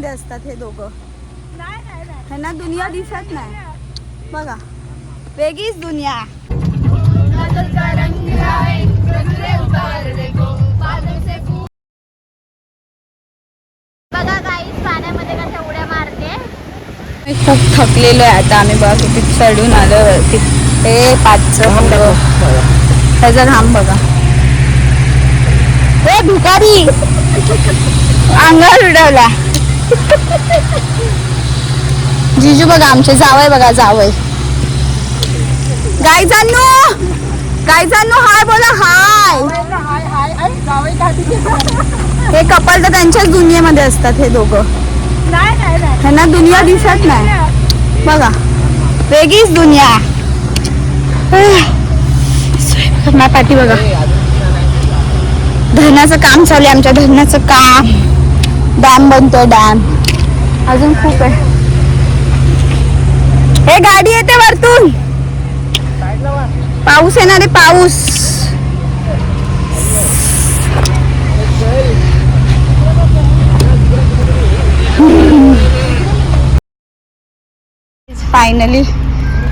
दुनियेमध्ये असतात हे दोघं. ह्यांना दुनिया दिसत नाही. बघा वेगळीच दुनिया. बघा गाईस पाण्यामध्ये कशा उड्या मारते. खूप थकलेलो आहे आता आम्ही. बघा किती चढून आलो वरती. हे 5चं ह्याचा घाम बघा. हे भिकारी अंगावर उडवला. जिजू बघा आमचे जावय बघा जावय. गायजांनो हाय बोला हाय. हे कपल तर त्यांच्याच दुनियेमध्ये असतात हे दोघं. ह्यांना दुनिया दिसत नाही. बघा वेगळीच दुनिया. माझ्या पाठी बघा. धरणाचं काम चालू आहे आमच्या. धरणाचं काम. डॅम बनतोय डॅम. अजून खूप आहे. हे गाडी येते वरतून. पाऊस येणार आहे पाऊस. फायनली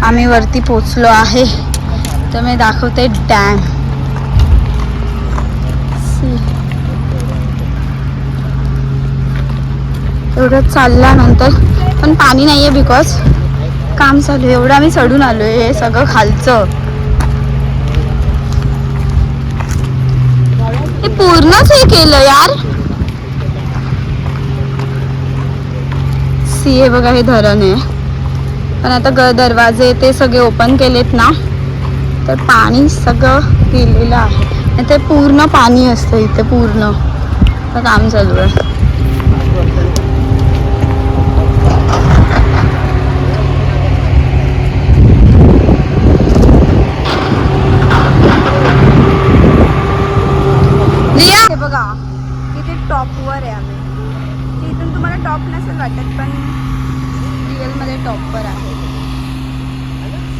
आम्ही वरती पोचलो आहे. तर मी दाखवते डॅम. एवढं चालल्यानंतर पण पाणी नाहीये बिकॉज काम चालू आहे. एवढं आम्ही चढून आलोय. हे सगळं खालचं. हे पूर्णच हे केलं यार. हे बघा हे धरण आहे. पण आता दरवाजे ते सगळे ओपन केलेत ना तर पाणी सगळं गेलेलं आहे. ते पूर्ण पाणी असतं इथे. पूर्ण काम चालू आहे. हे बघा किती टॉपवर आहे आम्ही. इथून तुम्हाला टॉप नसेल वाटत पण रिअल मध्ये टॉपवर आहे.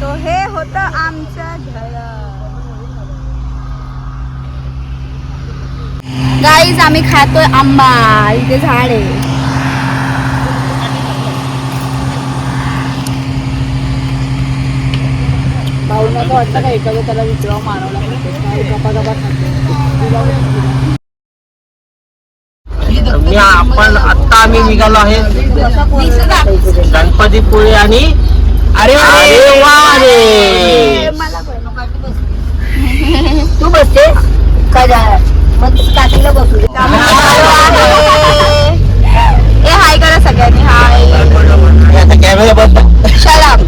सो हे होतं आमचं घर. गाईज आम्ही खातोय आंबा. इथे झाड आहे. भाऊनाचं वाटतं का एखादं त्याला विचारावं मानवला आपण आता आम्ही निघालो आहे गणपतीपुळे आणि अरे तू बसते काय मग स्टार्टिंगला बसू. ए हाय करा सगळ्यांनी. हाय. कॅमेरा बंद. शराब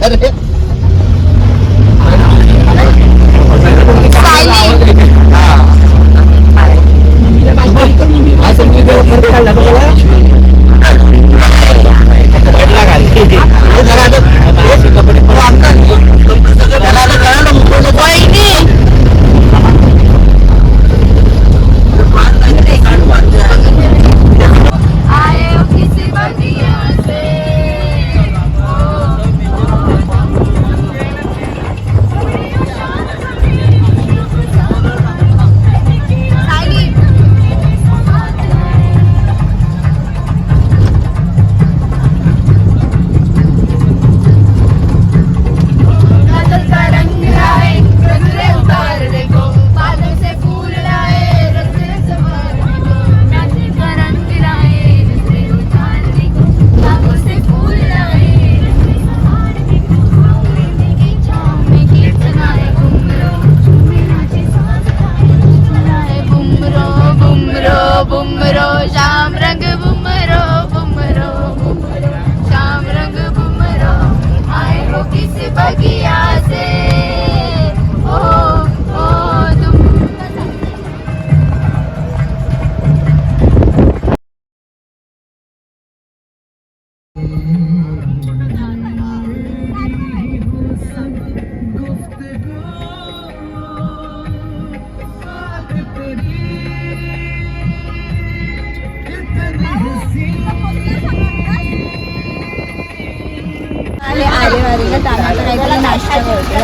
नाश्ता करतो.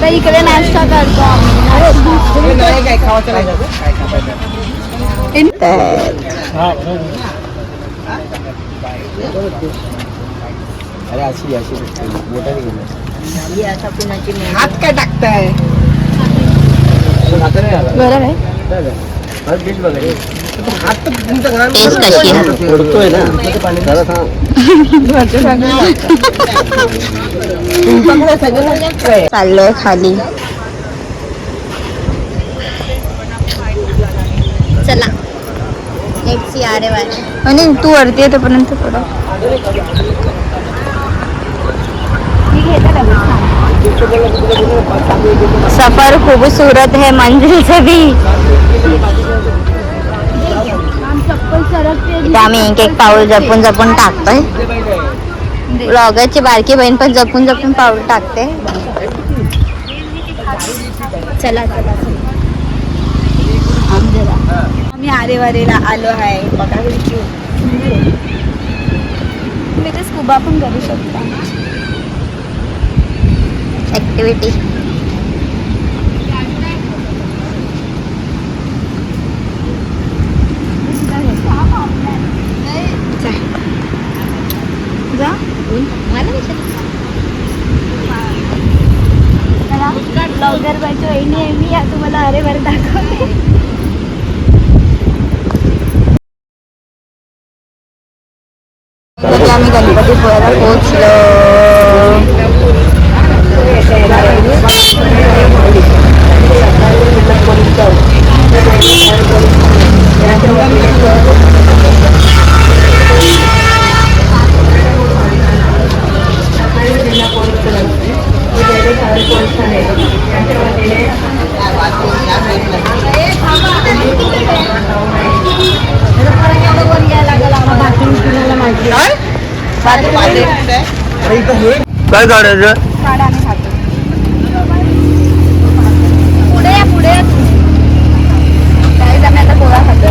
तर इकडे नाश्ता करतो अरे अशी अशी मोठ्याने गेलं. ही आता कुणाची मेहनत. हात काय टाकताय बरं आहे. टेस्ट कशी आहे? पडतोय ना जरा चाललोय खाली. चला लेट्स सी अरे वा. आणि तू वरती आहे तोपर्यंत थोडं सफर खूबसूरत है मंजिल से भी. इथे आम्ही एक एक पाऊल जपून जपून टाकतोय. ब्लॉगरची बारकी बहीण पण जपून जपून पाऊल टाकते. चला चला आम्ही आरेवारेला आलो आहे. बघा तुम्ही ते स्कुबा पण करू शकता. ऍक्टिव्हिटी. जा ब्लॉगर बायची वहिनी आहे मी. तुम्हाला आरेवारे दाखवते. आम्ही गणपतीपुळ्याला पोहोचलो. काय काढायचं साड्या आम्ही खातो. पुढे या पुढे या तुम्ही. त्यावेळेस आम्ही आता पोळा खातो.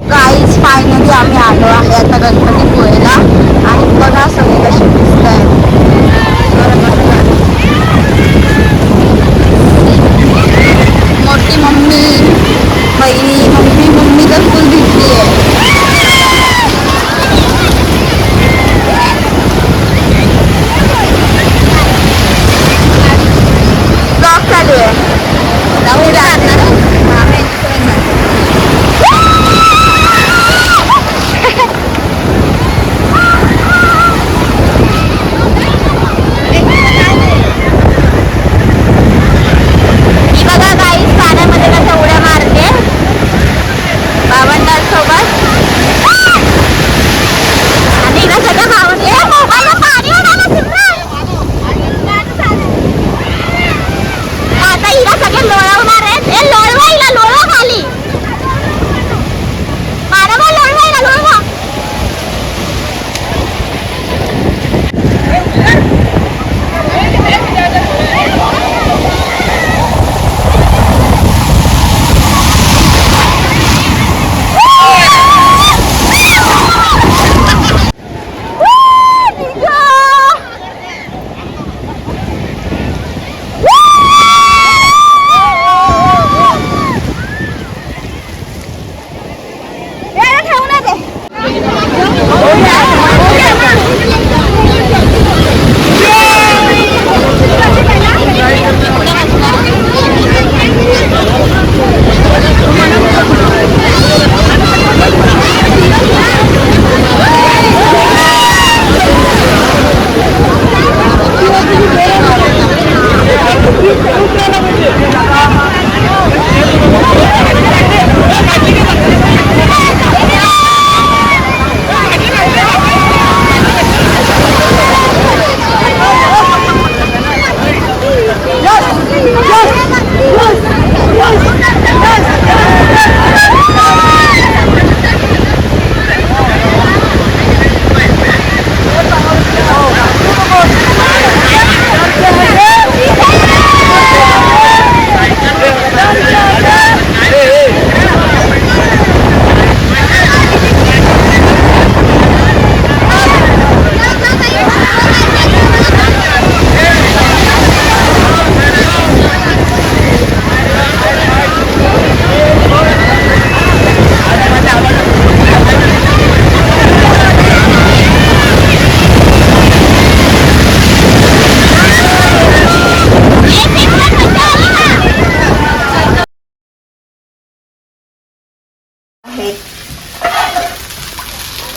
गाईज फायनली आम्ही आलो आहे आता गणपतीपुळेला. आणि बघा सगळे कसे दिसत आहेत. मोठी मम्मी बहिणी मम्मी तर फुल दिसली आहे.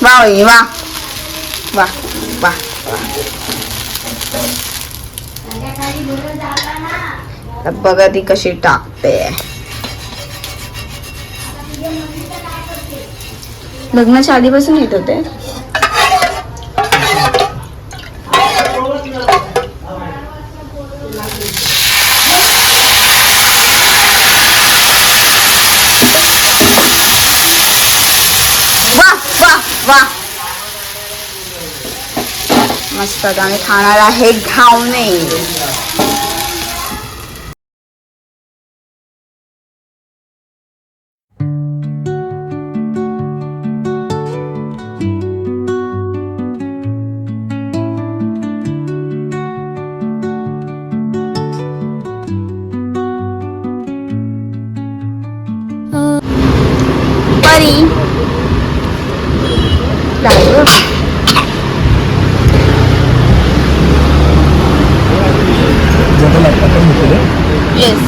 वा वहिनी वा वा वा. बघा ती कशी टाकते. लग्नाच्या आधीपासून येत होते. वा वा वा मस्त. आम्ही खाणार आहे घावणे. परी येस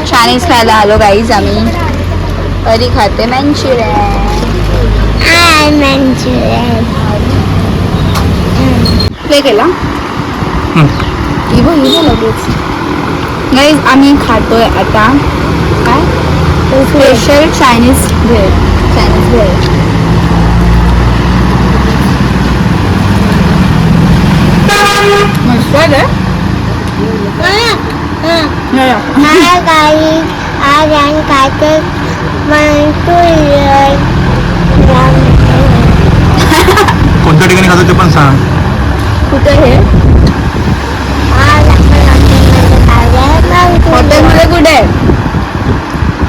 चायनीज खायला आलो गाईज आम्ही. परी खाते मंचुरियन. प्ले केला इवो लगेच. गाईज आम्ही खातोय आता काय स्पेशल चायनीज भेळ. मस्त आहे. आज आम्ही खाते मंचुरियन. कोणत्या ठिकाणी खातो ते पण सांग. कुठे हे हॉटेलमध्ये कुठे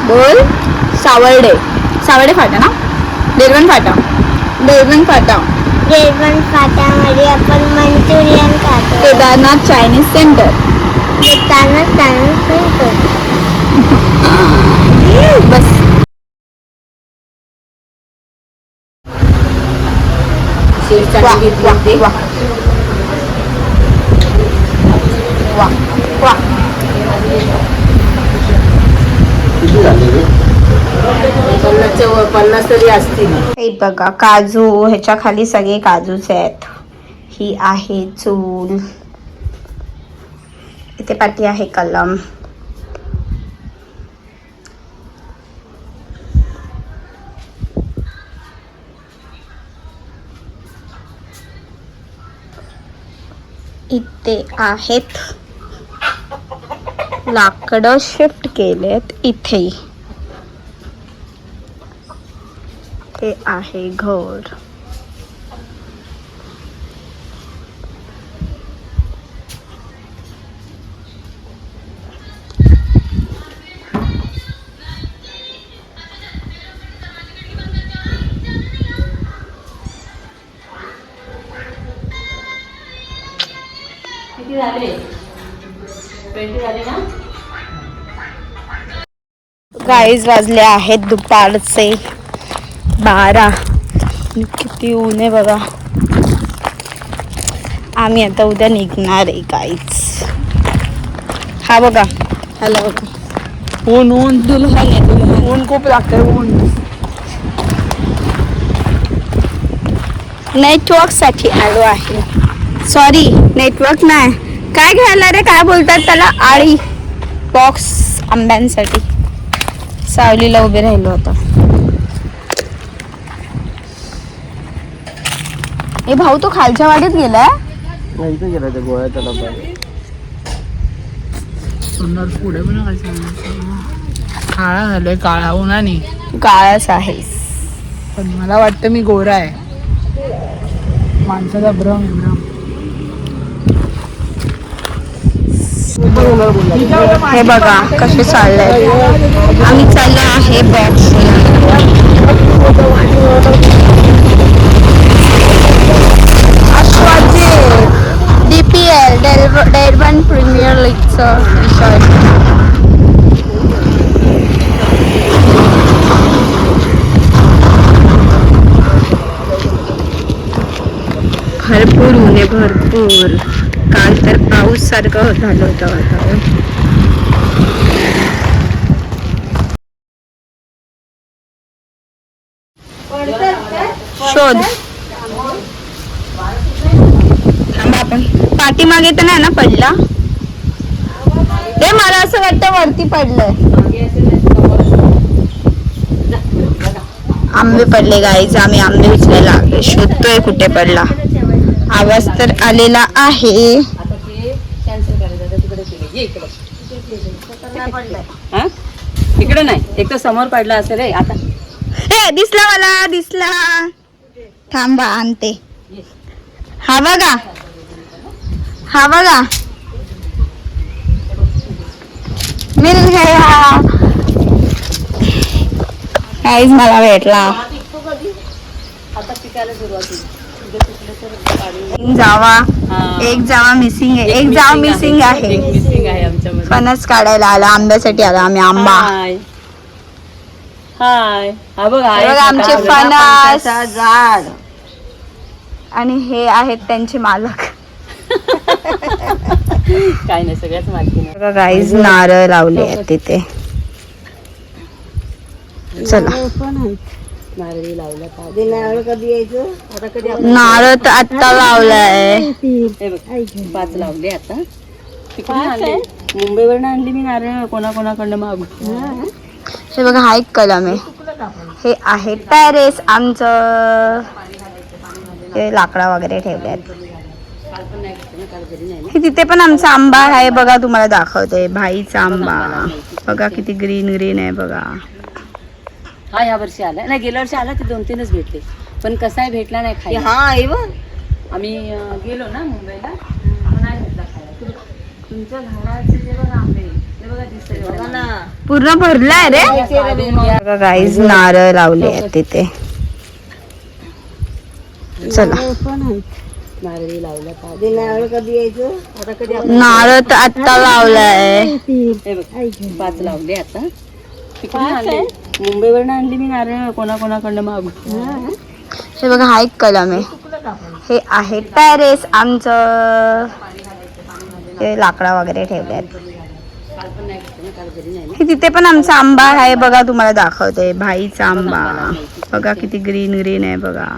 बोल. सावर्डे फाटा ना. देरवण फाटा फाट्यामध्ये आपण मंचुरियन खातो. Kedarnath Chinese centre. बस वा. पन्नास तरी असतील. हे बघा काजू. ह्याच्या खाली सगळे काजूच आहेत. ही आहे चूल. इथे पाठी आहे कलम. इथे आहेत लाकडं शिफ्ट केलेत इथे. हे आहे घर. गाईज वाजले आहेत दुपारचे 12. किती ऊन आहे बघा. आम्ही आता उद्या निघणार आहे गाईज. हा बघा ह्याला बघा. ऊन दुल्हन ऊन खूप लागतंय. ऊन नेटवर्क साठी आलो आहे. सॉरी नेटवर्क नाही. काय घ्यायला रे काय बोलतात त्याला. आळी बॉक्स आंब्यांसाठी. सावलीला उभे राहिलो होतो. ए भाऊ तो खालच्या वाडीत गेलाय. इथे गेला त्या गोळ्याच्या डब्यात. पुढे पण काळा झालोय. काळा उन्हाने. काळाच आहे पण मला वाटतं मी गोरा आहे. माणसाचा भ्रम. हे बघा कसे चाललंय. आम्ही चाललो आहे बॉक्स. DPL डेरबन प्रीमियर लीगचं भरपूर ऊन आहे. भरपूर. काल तर पाऊस सारखं झालं होतं वातावरण. शोध. थांबा आपण पाठीमागे तर नाही ना पडला. ते मला असं वाटतं वरती पडलंय. आंबे पडले गाईच. आम्ही आंबे उचलायला लागले. शोधतोय कुठे पडला. आवाज तर आलेला आहे. इकडे नाही, एक तर समोर पडला असेल रे. आता ए दिसला मला, दिसला. थांबा आणते. हा बघा, हा बघा, मिल गया. काहीच मला भेटला. आता पिकायला सुरुवात होईल. एक जावा मिसिंग आहे. एक जावा मिसिंग आहे. मिसिंग आहे आमच्यामध्ये. फणस काढायला आला. आंब्यासाठी आला आम्ही. आंबा. हाय हाय. हा बघ हे बघा आमचे फणस झाड. आणि हे आहेत त्यांचे मालक. काय नाही, सगळ्याच माहिती नाही. बघा गाईज नारळ लावले आहेत तिथे. चला नारळी लावला का? नारळ कधी यायचं? आता कधी नारळ तर आत्ता लावलाय. हे बघ 5 लावले आता. तिकडून आणले, मुंबईवरून आणली मी नारळ कोणाकोणाकडनं मागून. हे बघा हा एक कलम आहे. हे आहे टेरेस आमचं. हे लाकडा वगैरे ठेवले आहेत. हे तिथे पण आमचा आंबा आहे बघा. तुम्हाला दाखवते भाईचा आंबा. बघा किती ग्रीन ग्रीन आहे बघा. हा या वर्षी आला नाही, गेल्या वर्षी आला ते 2-3च भेटले, पण कसाही भेटला नाही खायला. हा आम्ही गेलो ना मुंबईला, नाही भेटला खायला. तुमच्या झाडाचे जे बघा आंबे ते बघा दिसतंय बघा ना, पूर्ण भरलाय रे. बघा गाईज नारळ लावले आहेत तिथे. चला नारळी लावला का? नारळ कधी यायचं? आता कधी नारळ तर आत्ता लावलाय. हे बघ 5 लावले आता. तिकडून आणले, मुंबईवरून आणली मी नारळ कोणाकोणाकडनं मागून. हे बघा हा एक कलम आहे. हे आहे टेरेस आमचं. हे लाकडा वगैरे ठेवले आहेत. हे तिथे पण आमचा आंबा आहे बघा. तुम्हाला दाखवते भाईचा आंबा. बघा किती ग्रीन ग्रीन आहे बघा.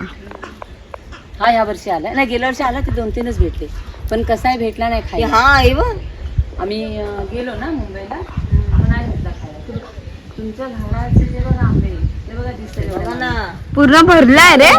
हा या वर्षी आला नाही, गेल्या वर्षी आला ते 2-3च भेटले, पण कसाही भेटला नाही खायला. आम्ही गेलो ना मुंबईला, नाही भेटला खायला. तुमच्या झाडाचे जे बघा आंबे ते बघा दिसतंय बघा ना, पूर्ण भरलाय रे.